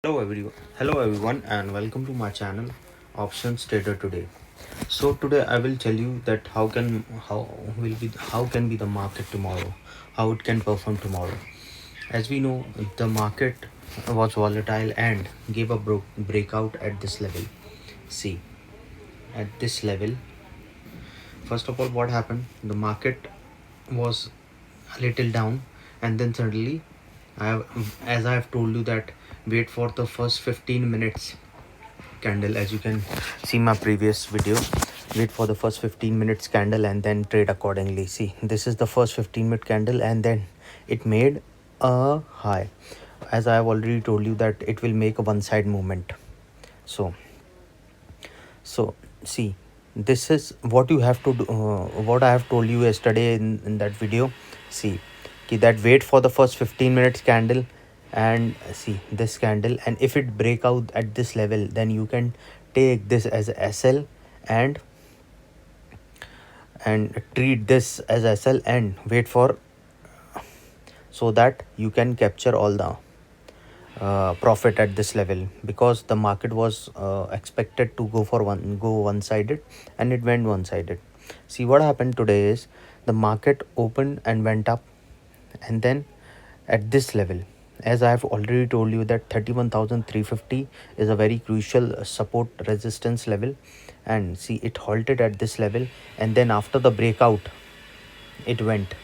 Hello everyone, and welcome to my channel Options Trader Today. So today I will tell you that how can be the market tomorrow, how it can perform tomorrow. As we know, the market was volatile and gave a breakout at this level. See, at this level, first of all, what happened? The market was a little down, and then suddenly, as I have told you that wait for the first 15 minutes candle. As you can see my previous video, wait for the first 15 minutes candle and then trade accordingly. See, this is the first 15-minute candle, and then it made a high. As I have already told you that it will make a one side movement. So see, this is what you have to do, what I have told you yesterday in that video. See, that wait for the first 15 minutes candle, and see this candle, and if it break out at this level, then you can take this as a SL and treat this as SL and wait for, so that you can capture all the profit at this level, because the market was expected to go one sided, and it went one sided. See, what happened today is the market opened and went up, and then at this level, as I have already told you that 31,350 is a very crucial support resistance level, and see it halted at this level, and then after the breakout it went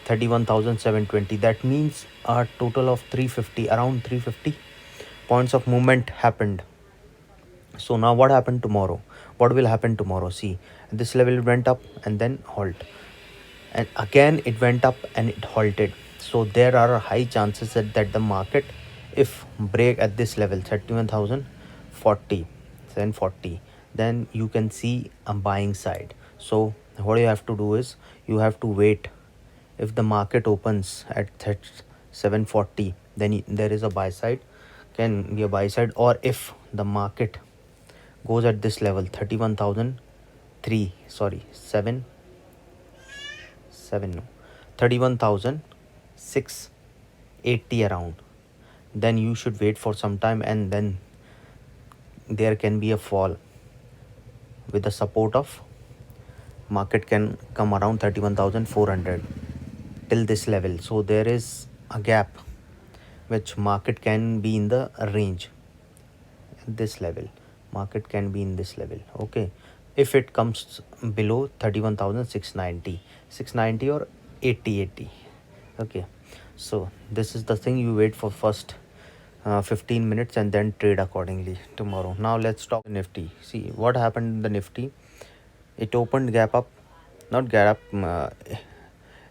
31,720. That means a total of 350, around 350 points of movement happened. So now what happened tomorrow? What will happen tomorrow? See, this level went up and then halt, and again it went up and it halted. So there are high chances that the market, if break at this level 31,040, 740, then you can see a buying side. So what you have to do is you have to wait. If the market opens at 740, then there is a buy side, can be a buy side. Or if the market goes at this level 31,003, sorry, 31,680 around, then you should wait for some time, and then there can be a fall with the support of market can come around 31,400 till this level. So there is a gap which market can be in the range. This level, market can be in this level. Okay, if it comes below 31,690, 690 or 80. Okay, so this is the thing. You wait for first 15 minutes and then trade accordingly tomorrow. Now let's talk Nifty. See what happened in the Nifty. It opened gap up, not gap up,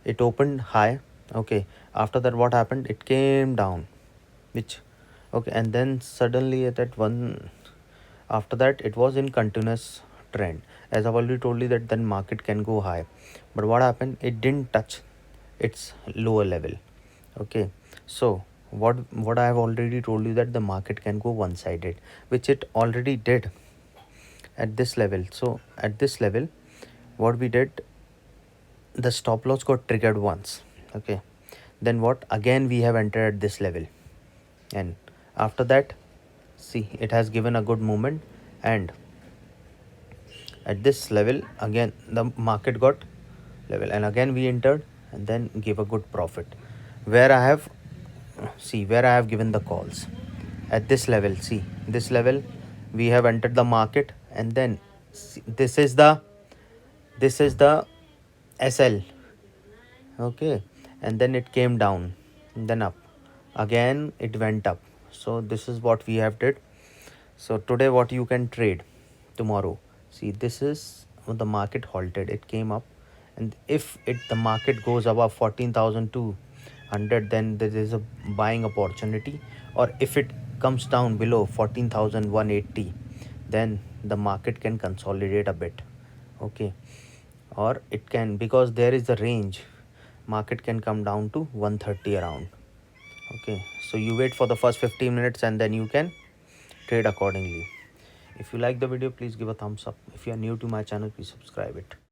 it opened high. Okay, after that what happened? It came down, which, okay, and then suddenly at that one, after that it was in continuous trend. As I've already told you that then market can go high, but what happened? It didn't touch its lower level. Okay, so what I have already told you that the market can go one sided, which it already did at this level. So at this level, what we did, the stop loss got triggered once. Okay, then what, again we have entered at this level, and after that, see, it has given a good movement, and at this level again the market got level, and again we entered and then gave a good profit, where I have, see, where I have given the calls at this level. See, this level we have entered the market, and then see, this is the SL. Okay, and then it came down, then up, again it went up. So this is what we have did. So today what you can trade tomorrow, see, this is when the market halted, it came up, and if the market goes above 14,200, then there is a buying opportunity. Or if it comes down below 14,180, then the market can consolidate a bit. Okay, or it can, because there is a range, market can come down to 130 around. Okay, so you wait for the first 15 minutes and then you can trade accordingly. If you like the video, please give a thumbs up. If you are new to my channel, please subscribe it.